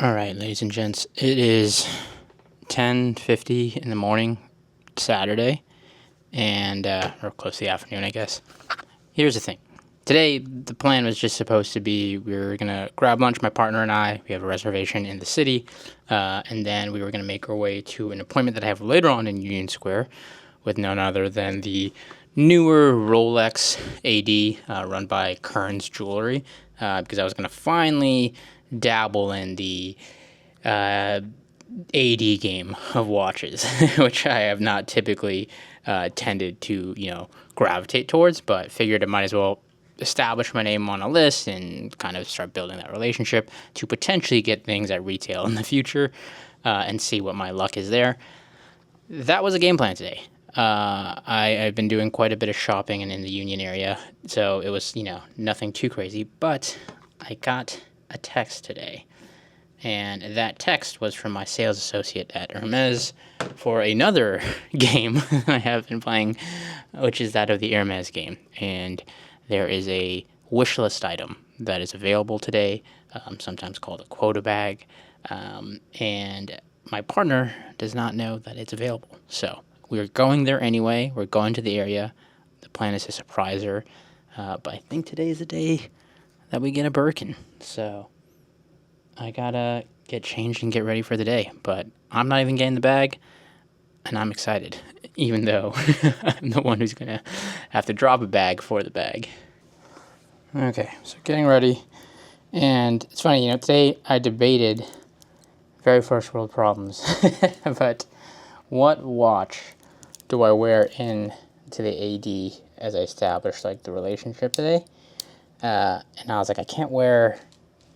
All right, ladies and gents, it is 10:50 in the morning, Saturday, and or close to the afternoon, I guess. Here's the thing. Today, the plan was just supposed to be we were going to grab lunch, my partner and I. We have a reservation in the city, and then we were going to make our way to an appointment that I have later on in Union Square with none other than the newer Rolex AD run by Kearns Jewelry, because I was going to finally dabble in the AD game of watches, which I have not typically tended to, gravitate towards, but figured it might as well establish my name on a list and kind of start building that relationship to potentially get things at retail in the future and see what my luck is there. That was a game plan today. I've been doing quite a bit of shopping and in the Union area, so it was, nothing too crazy, but I got a text today. And that text was from my sales associate at Hermes for another game I have been playing, which is that of the Hermes game. And there is a wishlist item that is available today, sometimes called a quota bag. And my partner does not know that it's available. So we're going there anyway. We're going to the area. The plan is to surprise her. But I think today is the day that we get a Birkin. So I gotta get changed and get ready for the day, but I'm not even getting the bag, and I'm excited, even though I'm the one who's gonna have to drop a bag for the bag. Okay, so getting ready, and it's funny, today I debated very first world problems, but what watch do I wear in to the AD as I establish the relationship today? And I was like, I can't wear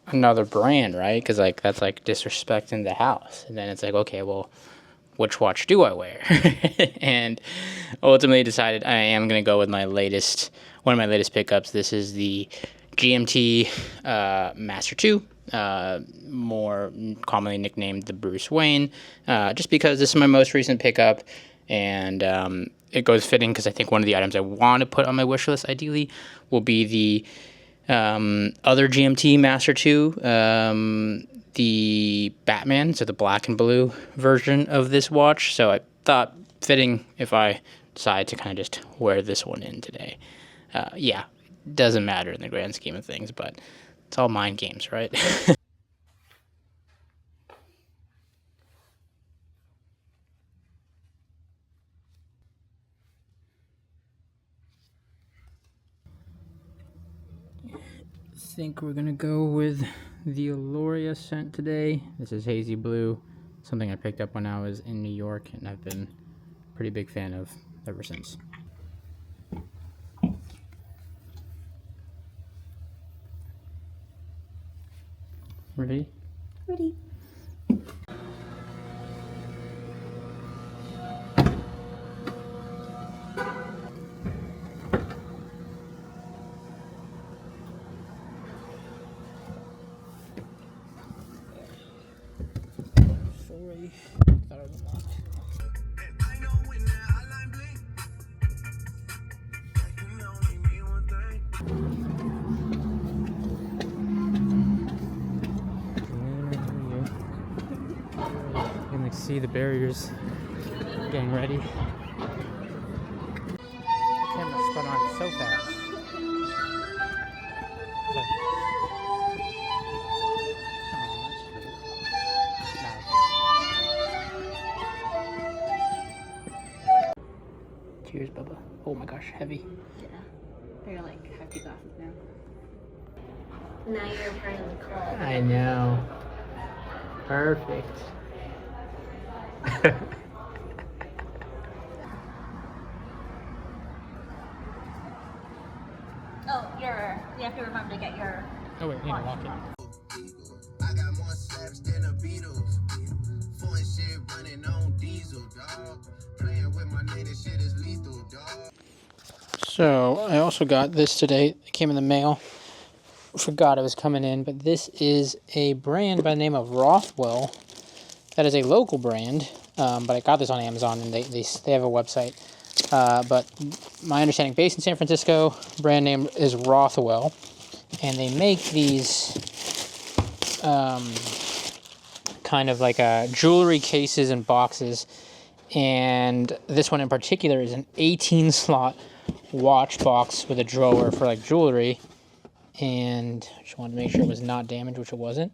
another brand, right? Because that's disrespecting the house. And then it's okay, well, which watch do I wear? And ultimately decided I am going to go with one of my latest pickups. This is the GMT Master 2, more commonly nicknamed the Bruce Wayne, just because this is my most recent pickup, and it goes fitting because I think one of the items I want to put on my wish list ideally will be the other GMT Master 2, the Batman, so the black and blue version of this watch. So I thought fitting if I decide to kind of just wear this one in today. Yeah, doesn't matter in the grand scheme of things, but it's all mind games, right? I think we're gonna go with the Aloria scent today. This is hazy blue, something I picked up when I was in New York, and I've been a pretty big fan of ever since. Ready? Ready. Sorry. Thought it was locked. You can see the barriers getting ready. The camera spun on so fast. Cheers, Bubba. Oh my gosh, heavy. Yeah. They're hefty glasses now. Now you're part of the club. I know. Perfect. Oh, you have to remember to get your. Oh wait, we need to lock it. I got more slaps than the Beatles. Foreign shit running on diesel, dog. Playing with my name, this shit is lethal, dog. So I also got this today. It came in the mail. Forgot it was coming in, but this is a brand by the name of Rothwell. That is a local brand, but I got this on Amazon, and they have a website. But my understanding, based in San Francisco, brand name is Rothwell, and they make these kind of like jewelry cases and boxes. And this one in particular is an 18 slot watch box with a drawer for like jewelry. And I just wanted to make sure it was not damaged, which it wasn't.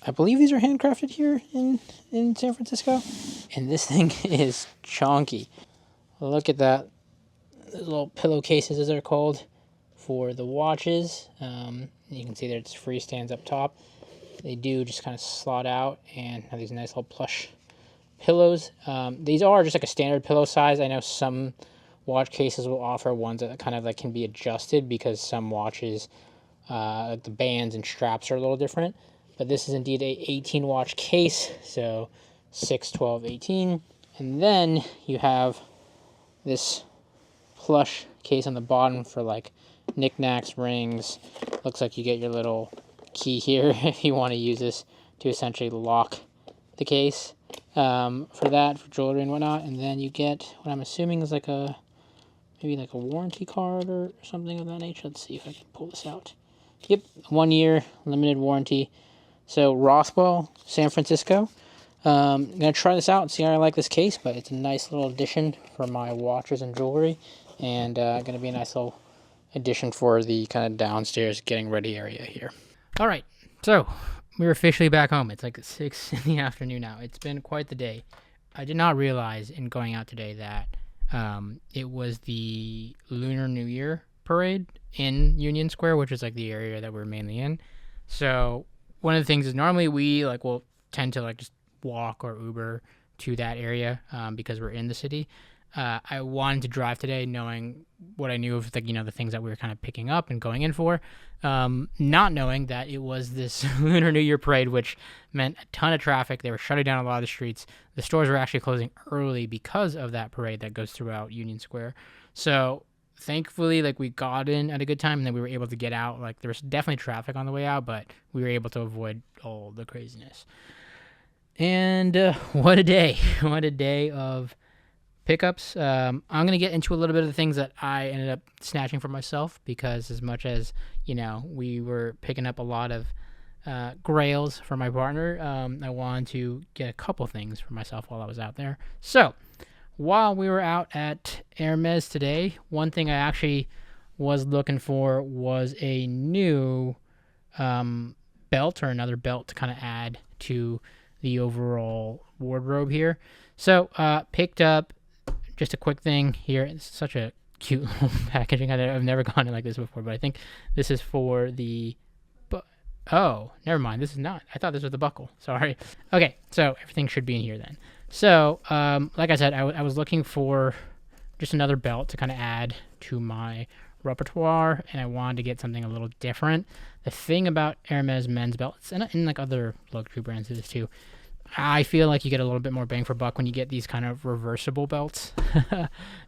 I believe these are handcrafted here in San Francisco. And this thing is chonky. Look at that. Those little pillowcases, as they're called, for the watches. You can see there it's freestands up top. They do just kind of slot out and have these nice little plush pillows. These are just like a standard pillow size. I know some watch cases will offer ones that kind of like can be adjusted because some watches, like the bands and straps are a little different. But this is indeed a 18 watch case, so 6, 12, 18. And then you have this plush case on the bottom for like knickknacks, rings. Looks like you get your little key here if you want to use this to essentially lock the case for that, for jewelry and whatnot. And then you get what I'm assuming is like maybe like a warranty card or something of that nature. Let's see if I can pull this out. Yep, 1 year limited warranty. So Roswell, San Francisco. I'm going to try this out and see how I like this case, but it's a nice little addition for my watches and jewelry, and going to be a nice little addition for the kind of downstairs getting ready area here. All right, so we're officially back home. It's like 6 in the afternoon now. It's been quite the day. I did not realize in going out today that it was the Lunar New Year parade in Union Square, which is like the area that we're mainly in. So one of the things is normally we like will tend to like just walk or Uber to that area because we're in the city. I wanted to drive today knowing what I knew of the things that we were kind of picking up and going in for, not knowing that it was this Lunar New Year parade, which meant a ton of traffic. They were shutting down a lot of the streets. The stores were actually closing early because of that parade that goes throughout Union Square. So thankfully, we got in at a good time, and then we were able to get out. There was definitely traffic on the way out, but we were able to avoid all the craziness. And what a day. What a day of pickups. I'm going to get into a little bit of the things that I ended up snatching for myself, because as much as, we were picking up a lot of grails for my partner, I wanted to get a couple things for myself while I was out there. So while we were out at Hermes today, one thing I actually was looking for was a new belt, or another belt to kind of add to the overall wardrobe here. So picked up just a quick thing here. It's such a cute little packaging. I've never gone in like this before, but I think this is for the... Oh, never mind. This is not. I thought this was the buckle. Sorry. Okay, so everything should be in here then. So, like I said, I was looking for just another belt to kind of add to my repertoire, and I wanted to get something a little different. The thing about Hermes men's belts, and like other luxury brands do this too, I feel like you get a little bit more bang for buck when you get these kind of reversible belts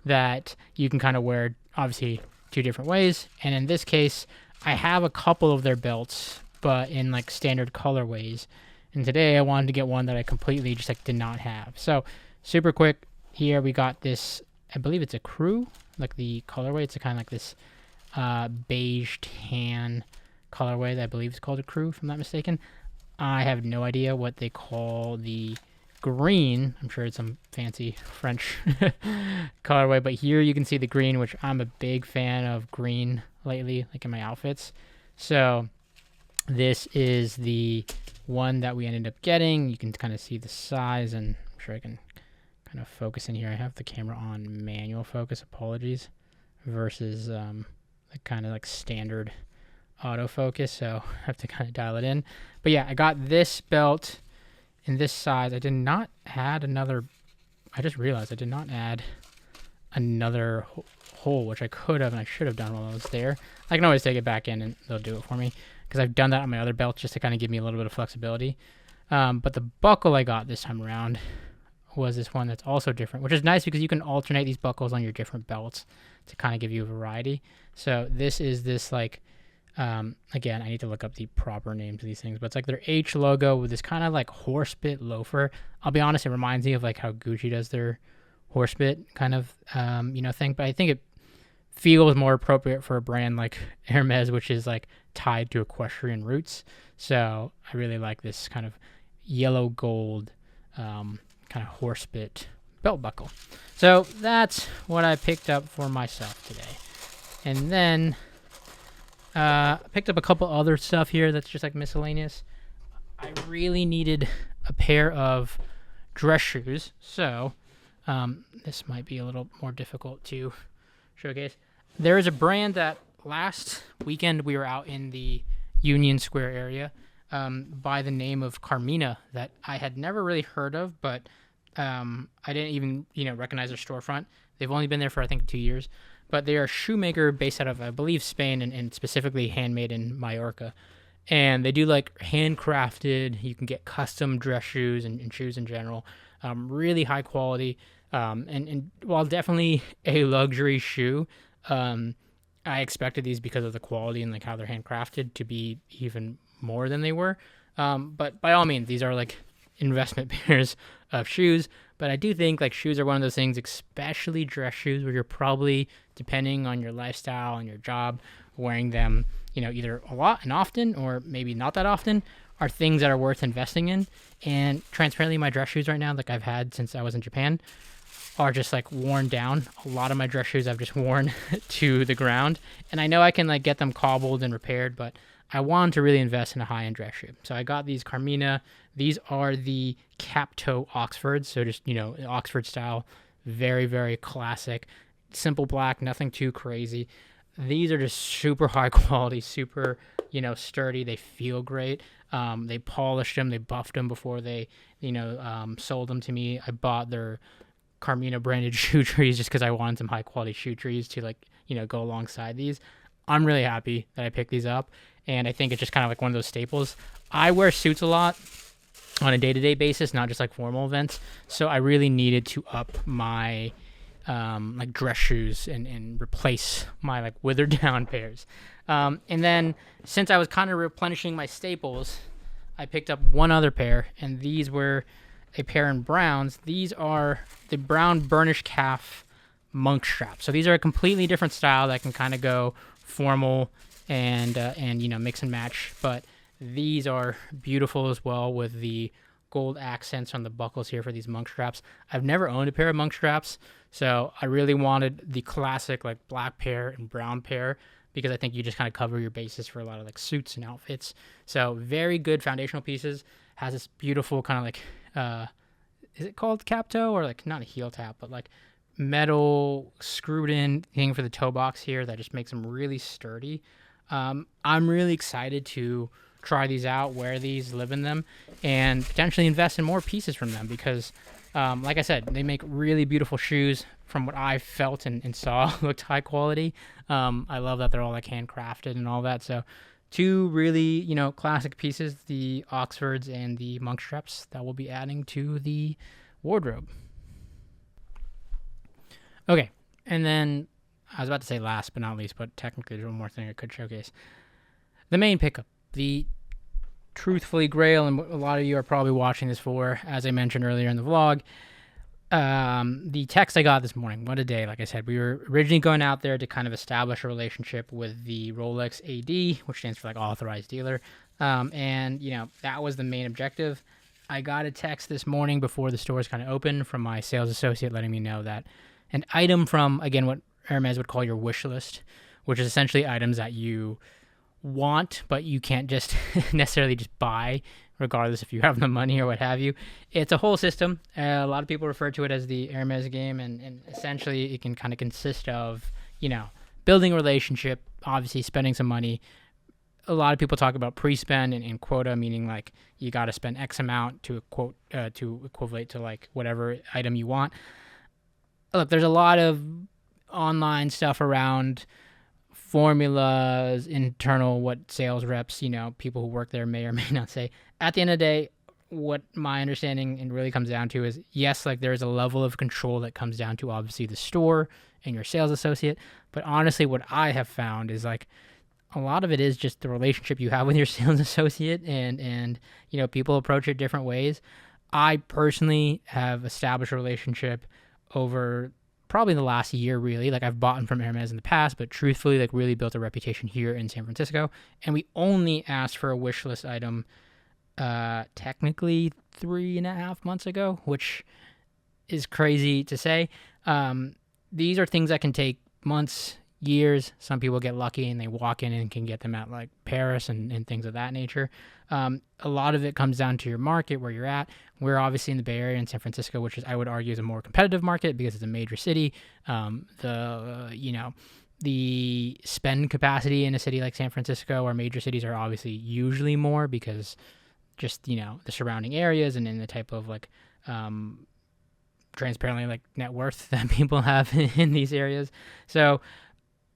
that you can kind of wear, obviously, two different ways. And in this case, I have a couple of their belts, but in like standard colorways. And today I wanted to get one that I completely just did not have. So super quick here, we got this, I believe it's a crew, like the colorway. It's a kind of like this beige tan colorway that I believe is called a crew, if I'm not mistaken. I have no idea what they call the green. I'm sure it's some fancy French colorway, but here you can see the green, which I'm a big fan of green lately, like in my outfits. So this is the one that we ended up getting. You can kind of see the size, and I'm sure I can kind of focus in here. I have the camera on manual focus, apologies, versus the kind of like standard autofocus, so I have to kind of dial it in. But yeah, I got this belt in this size. I did not add another, I just realized I did not add another hole, which I could have and I should have done while I was there. I can always take it back in and they'll do it for me, because I've done that on my other belts just to kind of give me a little bit of flexibility. But the buckle I got this time around was this one that's also different, which is nice because you can alternate these buckles on your different belts to kind of give you a variety. So this is this again, I need to look up the proper names of these things, but it's like their H logo with this kind of like horse bit loafer. I'll be honest, it reminds me of like how Gucci does their horse bit kind of, thing, but I think it feels more appropriate for a brand like Hermes, which is like tied to equestrian roots. So I really like this kind of, yellow gold kind of horse bit belt buckle. So that's what I picked up for myself today. And then I picked up a couple other stuff here that's just like miscellaneous. I really needed a pair of dress shoes, so this might be a little more difficult to showcase. There is a brand that last weekend we were out in the Union Square area by the name of Carmina that I had never really heard of, but I didn't even recognize their storefront. They've only been there for I think 2 years, but they are a shoemaker based out of I believe Spain and specifically handmade in Mallorca. And they do like handcrafted. You can get custom dress shoes and shoes in general. Really high quality. And while definitely a luxury shoe, I expected these because of the quality and like how they're handcrafted to be even more than they were. But by all means, these are like investment pairs of shoes. But I do think like shoes are one of those things, especially dress shoes, where you're probably, depending on your lifestyle and your job, wearing them, either a lot and often or maybe not that often, are things that are worth investing in. And transparently, my dress shoes right now, like I've had since I was in Japan, are just like worn down. A lot of my dress shoes I've just worn to the ground. And I know I can like get them cobbled and repaired, but I wanted to really invest in a high-end dress shoe. So I got these Carmina. These are the cap toe Oxfords. So just, Oxford style, very, very classic, simple black, nothing too crazy. These are just super high quality, super, sturdy. They feel great. They polished them, they buffed them before they, sold them to me. I bought their Carmina branded shoe trees just because I wanted some high quality shoe trees to go alongside these. I'm really happy that I picked these up, and I think it's just kind of like one of those staples. I wear suits a lot on a day-to-day basis, not just like formal events. So I really needed to up my like dress shoes and replace my like withered down pairs. And then since I was kind of replenishing my staples, I picked up one other pair, and these were a pair in browns. These are the brown burnished calf monk straps. So these are a completely different style that can kind of go formal and mix and match, but these are beautiful as well with the gold accents on the buckles here for these monk straps. I've never owned a pair of monk straps, so I really wanted the classic like black pair and brown pair because I think you just kind of cover your bases for a lot of like suits and outfits. So very good foundational pieces. Has this beautiful kind of like is it called cap toe or like not a heel tap, but like metal screwed in thing for the toe box here that just makes them really sturdy. I'm really excited to try these out, wear these, live in them, and potentially invest in more pieces from them because, like I said, they make really beautiful shoes. From what I felt and saw, looked high quality. I love that they're all like handcrafted and all that. So two really, classic pieces, the Oxfords and the monk straps that we'll be adding to the wardrobe. Okay, and then I was about to say last but not least, but technically there's one more thing I could showcase. The main pickup, the truthfully grail, and a lot of you are probably watching this for, as I mentioned earlier in the vlog, the text I got this morning. What a day. Like I said, we were originally going out there to kind of establish a relationship with the Rolex AD, which stands for like authorized dealer. And that was the main objective. I got a text this morning before the stores kind of opened from my sales associate letting me know that an item from, again, what Hermes would call your wish list, which is essentially items that you want, but you can't just necessarily just buy, regardless if you have the money or what have you. It's a whole system. A lot of people refer to it as the Hermes game, and essentially it can kind of consist of, building a relationship, obviously spending some money. A lot of people talk about pre-spend and quota, meaning like you got to spend X amount to equivalent to like whatever item you want. Look, there's a lot of online stuff around formulas, internal, what sales reps, people who work there may or may not say. At the end of the day, what my understanding and really comes down to is, yes, like there's a level of control that comes down to obviously the store and your sales associate. But honestly, what I have found is like a lot of it is just the relationship you have with your sales associate and people approach it different ways. I personally have established a relationship over probably the last year, really. Like I've bought from Hermes in the past, but truthfully, like really built a reputation here in San Francisco. And we only asked for a wish list item technically 3.5 months ago, which is crazy to say. These are things that can take months, years. Some people get lucky and they walk in and can get them at like Paris and things of that nature. A lot of it comes down to your market, where you're at. We're obviously in the Bay Area in San Francisco, which is, I would argue, is a more competitive market because it's a major city. The spend capacity in a city like San Francisco or major cities are obviously usually more because just, the surrounding areas and in the type of like transparently like net worth that people have in these areas. So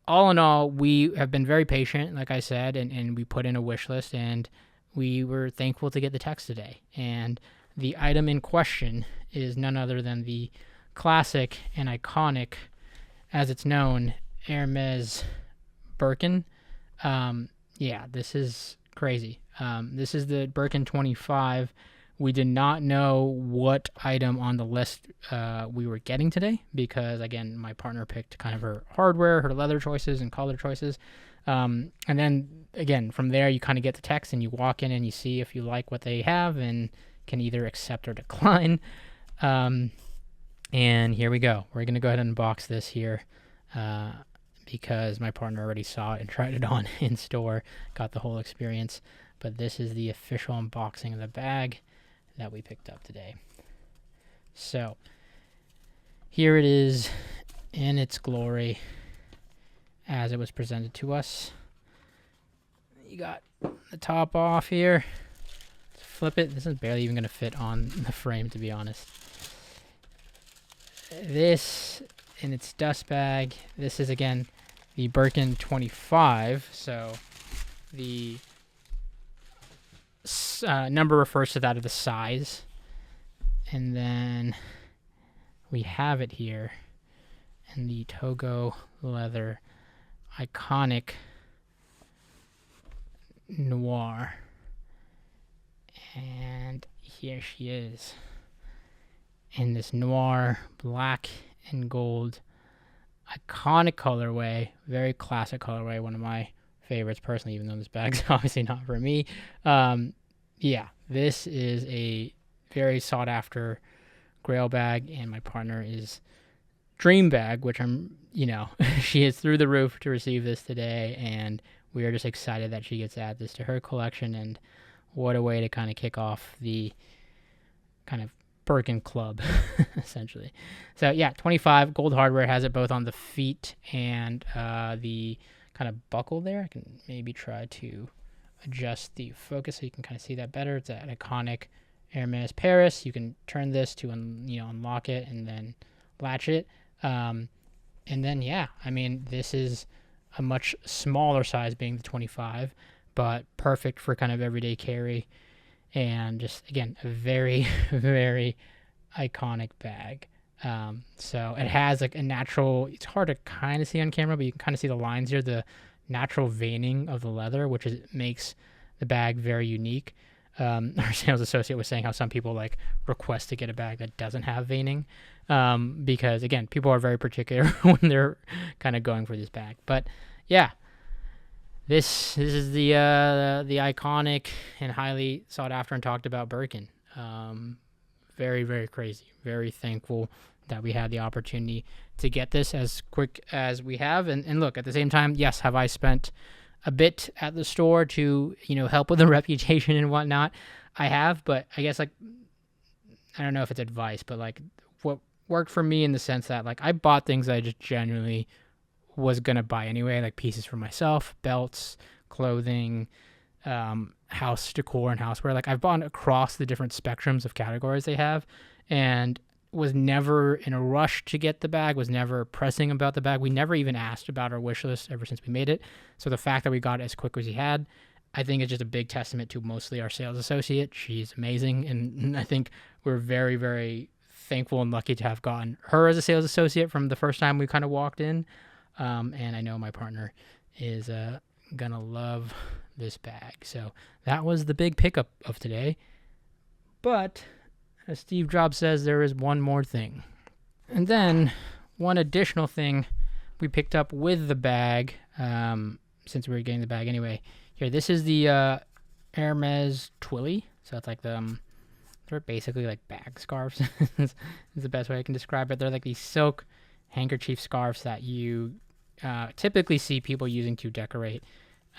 all in all, we have been very patient, like I said, and we put in a wish list, and we were thankful to get the text today. And the item in question is none other than the classic and iconic, as it's known, Hermes Birkin. This is crazy. This is the Birkin 25. We did not know what item on the list we were getting today because, again, my partner picked kind of her hardware, her leather choices, and color choices. And then, again, from there, you kind of get the text and you walk in and you see if you like what they have and can either accept or decline. And here we go. We're going to go ahead and unbox this here because my partner already saw it and tried it on in store, got the whole experience. But this is the official unboxing of the bag that we picked up today. So here it is in its glory as it was presented to us. You got the top off here. Let's flip it. This is barely even going to fit on the frame, to be honest. This in its dust bag. This is, again, the Birkin 25. So the number refers to that of the size. And then we have it here in the Togo leather, iconic noir. And here she is in this noir, black and gold, iconic colorway, very classic colorway, one of my favorites personally, even though this bag's obviously not for me. This is a very sought after grail bag, and my partner is dream bag, which she is through the roof to receive this today, and we are just excited that she gets to add this to her collection. And what a way to kind of kick off the kind of Birkin club, essentially. So 25 gold hardware, has it both on the feet and the kind of buckle there. I can maybe try to adjust the focus so you can kind of see that better. It's an iconic Hermes Paris. You can turn this to unlock it and then latch it. And then this is a much smaller size, being the 25, but perfect for kind of everyday carry. And just, again, a very, very iconic bag. So it has like a natural, it's hard to kind of see on camera, but you can kind of see the lines here, the natural veining of the leather, which makes the bag very unique. Our sales associate was saying how some people like request to get a bag that doesn't have veining, because, again, people are very particular when they're kind of going for this bag. But this is the iconic and highly sought after and talked about Birkin. Very, very crazy. Very thankful that we had the opportunity to get this as quick as we have. And look, at the same time, yes, have I spent a bit at the store to, help with the reputation and whatnot? I have, but I guess, I don't know if it's advice, but what worked for me in the sense that I bought things that I just genuinely was going to buy anyway, like pieces for myself, belts, clothing, house decor and houseware. I've bought across the different spectrums of categories they have, and was never in a rush to get the bag, was never pressing about the bag. We never even asked about our wish list ever since we made it. So the fact that we got it as quick as we had, I think is just a big testament to mostly our sales associate. She's amazing, and I think we're very, very thankful and lucky to have gotten her as a sales associate from the first time we kind of walked in. And I know my partner is gonna love this bag. So that was the big pickup of today. But as Steve Jobs says, there is one more thing. And then one additional thing we picked up with the bag, since we were getting the bag anyway. Here, this is the Hermes Twilly. So it's like they're basically like bag scarves is the best way I can describe it. They're like these silk handkerchief scarves that you typically see people using to decorate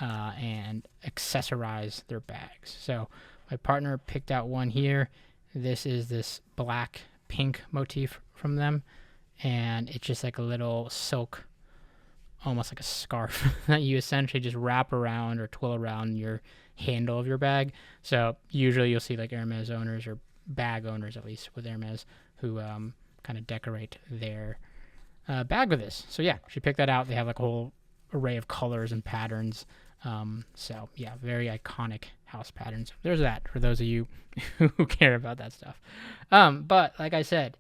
and accessorize their bags. So my partner picked out one here. This is this black pink motif from them, and it's just like a little silk, almost like a scarf that you essentially just wrap around or twill around your handle of your bag. So usually you'll see like Hermes owners, or bag owners at least with Hermes, who kind of decorate their bag with this. So yeah, she picked that out. They have like a whole array of colors and patterns. So yeah, very iconic house patterns. There's that for those of you who care about that stuff. But like I said,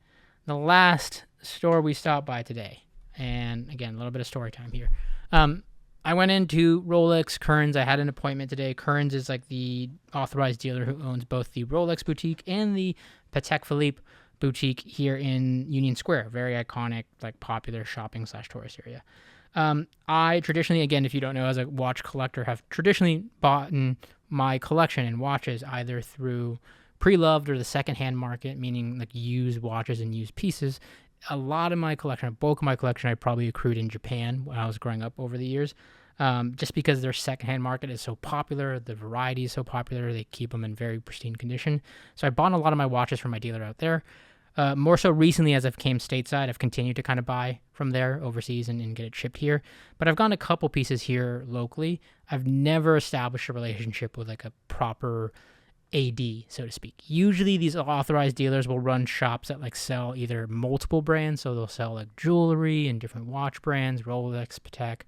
the last store we stopped by today, and again, a little bit of story time here. I went into Rolex Kearns. I had an appointment today. Kearns is like the authorized dealer who owns both the Rolex boutique and the Patek Philippe boutique here in Union Square. Very iconic, like popular shopping / tourist area. I traditionally, again, if you don't know, as a watch collector, have traditionally bought my collection in watches either through pre-loved or the secondhand market, meaning like used watches and used pieces. A lot of my collection, a bulk of my collection, I probably accrued in Japan when I was growing up over the years, just because their secondhand market is so popular, the variety is so popular, they keep them in very pristine condition. So I bought a lot of my watches from my dealer out there. More so recently, as I've came stateside, I've continued to kind of buy from there overseas and get it shipped here. But I've gotten a couple pieces here locally. I've never established a relationship with like a proper AD, so to speak. Usually these authorized dealers will run shops that like sell either multiple brands, so they'll sell like jewelry and different watch brands, Rolex, Patek,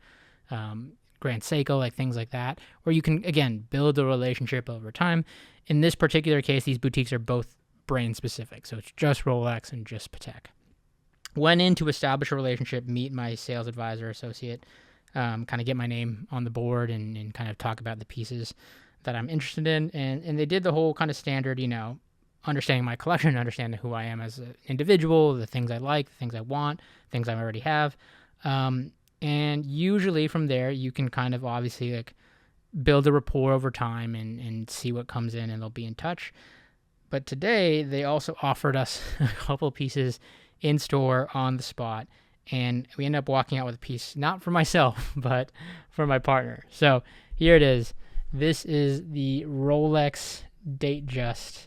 Grand Seiko, like things like that, where you can, again, build a relationship over time. In this particular case, these boutiques are both brand specific, so it's just Rolex and just Patek. Went in to establish a relationship, meet my sales advisor associate, kind of get my name on the board and kind of talk about the pieces that I'm interested in, and they did the whole kind of standard, understanding my collection, understanding who I am as an individual, the things I like, the things I want, things I already have, and usually from there you can kind of obviously like build a rapport over time and see what comes in, and they'll be in touch. But today they also offered us a couple pieces in store on the spot, and we ended up walking out with a piece not for myself but for my partner. So here it is. This is the Rolex DateJust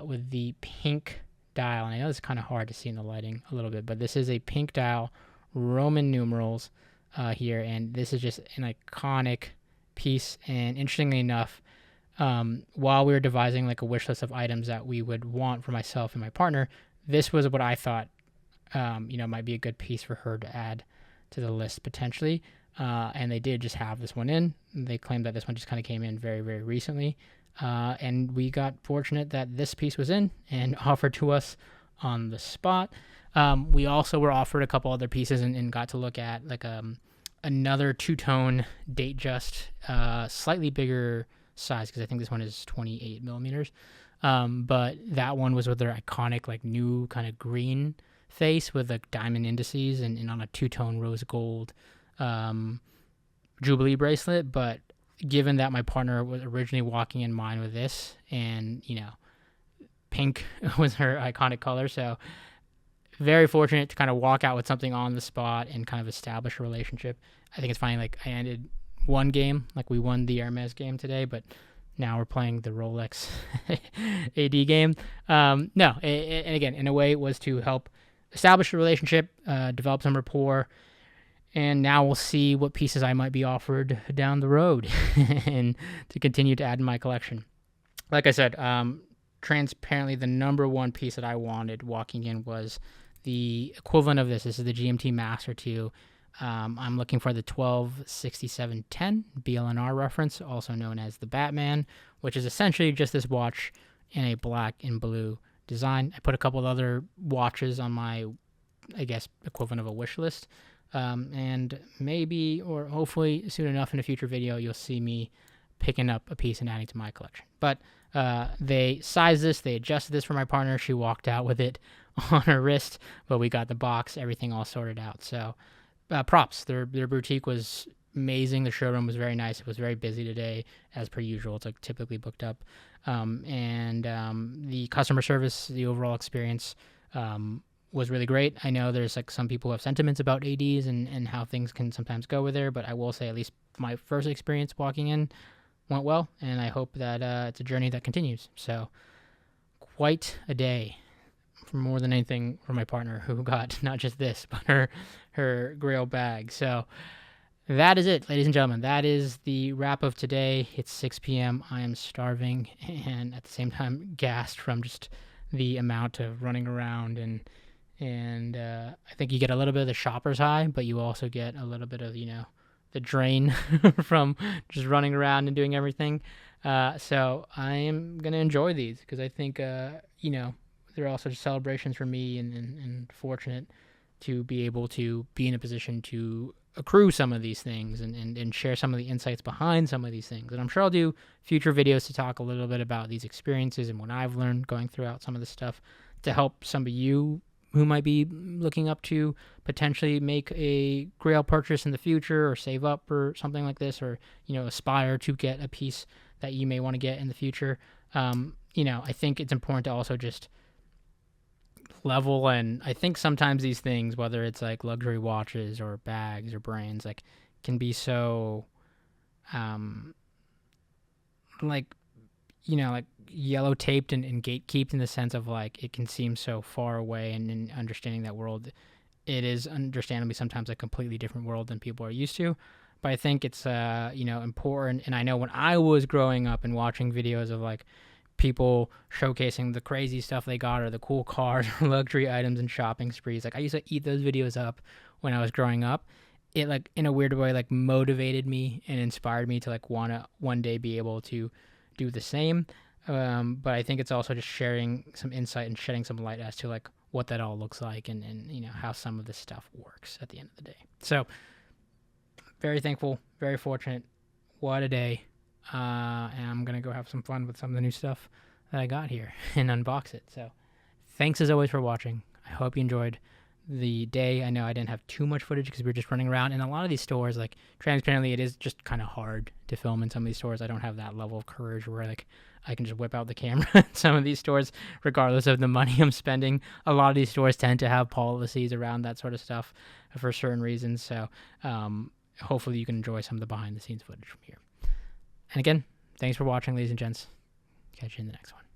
with the pink dial. And I know it's kind of hard to see in the lighting a little bit, but this is a pink dial, Roman numerals here. And this is just an iconic piece. And interestingly enough, while we were devising like a wish list of items that we would want for myself and my partner, this was what I thought, might be a good piece for her to add to the list potentially. And they did just have this one in. They claimed that this one just kind of came in very, very recently. And we got fortunate that this piece was in and offered to us on the spot. We also were offered a couple other pieces and got to look at like another two-tone DateJust, slightly bigger size, because I think this one is 28 millimeters. But that one was with their iconic like new kind of green face with like diamond indices and on a two-tone rose gold Jubilee bracelet. But given that my partner was originally walking in mine with this, and pink was her iconic color, so very fortunate to kind of walk out with something on the spot and kind of establish a relationship. I think it's funny, like I ended one game, like we won the Hermes game today, but now we're playing the Rolex AD game. And again, in a way it was to help establish a relationship, develop some rapport, and now we'll see what pieces I might be offered down the road and to continue to add to my collection. Like I said, transparently, the number one piece that I wanted walking in was the equivalent of this. This is the GMT Master 2. I'm looking for the 126710 BLNR reference, also known as the Batman, which is essentially just this watch in a black and blue design. I put a couple of other watches on my, I guess, equivalent of a wish list. And maybe, or hopefully soon enough in a future video, you'll see me picking up a piece and adding to my collection. But they sized this, they adjusted this for my partner. She walked out with it on her wrist, but we got the box, everything all sorted out. So props. Their boutique was amazing. The showroom was very nice. It was very busy today, as per usual. It's like typically booked up. And the customer service, the overall experience was really great. I know there's like some people who have sentiments about ADs and how things can sometimes go with there, but I will say at least my first experience walking in went well, and I hope that it's a journey that continues. So quite a day, for more than anything, for my partner, who got not just this, but her Grail bag. So that is it, ladies and gentlemen. That is the wrap of today. It's 6 p.m. I am starving and at the same time gassed from just the amount of running around, and I think you get a little bit of the shopper's high, but you also get a little bit of, the drain from just running around and doing everything. So I am going to enjoy these because I think, they're also just celebrations for me, and fortunate to be able to be in a position to accrue some of these things and share some of the insights behind some of these things. And I'm sure I'll do future videos to talk a little bit about these experiences and what I've learned going throughout some of this stuff to help some of you who might be looking up to potentially make a Grail purchase in the future, or save up or something like this, or, aspire to get a piece that you may want to get in the future. I think it's important to also just level, and I think sometimes these things, whether it's like luxury watches or bags or brands, like can be so like yellow taped and gatekept, in the sense of like it can seem so far away, and in understanding that world, it is understandably sometimes a completely different world than people are used to. But I think it's important, and I know when I was growing up and watching videos of like people showcasing the crazy stuff they got, or the cool cars or luxury items and shopping sprees, like I used to eat those videos up when I was growing up. It like in a weird way like motivated me and inspired me to like want to one day be able to do the same. But I think it's also just sharing some insight and shedding some light as to like what that all looks like, and how some of this stuff works at the end of the day. So very thankful, very fortunate. What a day. And I'm going to go have some fun with some of the new stuff that I got here and unbox it. So thanks as always for watching. I hope you enjoyed the day. I know I didn't have too much footage because we were just running around. And a lot of these stores, like transparently, it is just kind of hard to film in some of these stores. I don't have that level of courage where like I can just whip out the camera in some of these stores, regardless of the money I'm spending. A lot of these stores tend to have policies around that sort of stuff for certain reasons. So hopefully you can enjoy some of the behind the scenes footage from here. And again, thanks for watching, ladies and gents. Catch you in the next one.